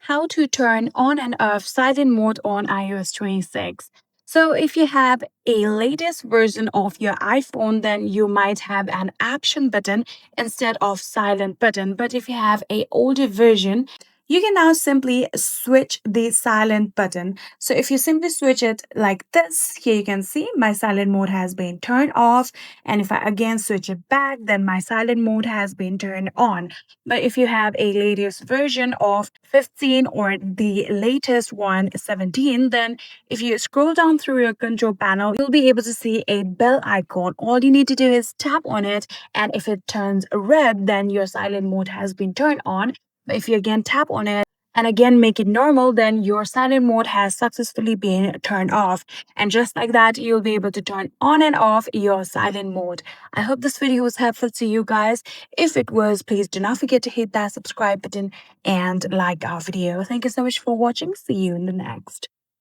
how to turn on and off silent mode on iOS 26. So, if you have a latest version of your iPhone, then you might have an action button instead of silent button. But if you have a older version, you can now simply switch the silent button. So if you simply switch it like this, here you can see my silent mode has been turned off. And if I again switch it back, then my silent mode has been turned on. But if you have a latest version of 15 or the latest one 17, then if you scroll down through your control panel, you'll be able to see a bell icon. All you need to do is tap on it, and if it turns red, then your silent mode has been turned on. But if you again tap on it and again make it normal, then your silent mode has successfully been turned off. And just like that, you'll be able to turn on and off your silent mode. I hope this video was helpful to you guys. If it was, please do not forget to hit that subscribe button and like our video. Thank you so much for watching. See you in the next.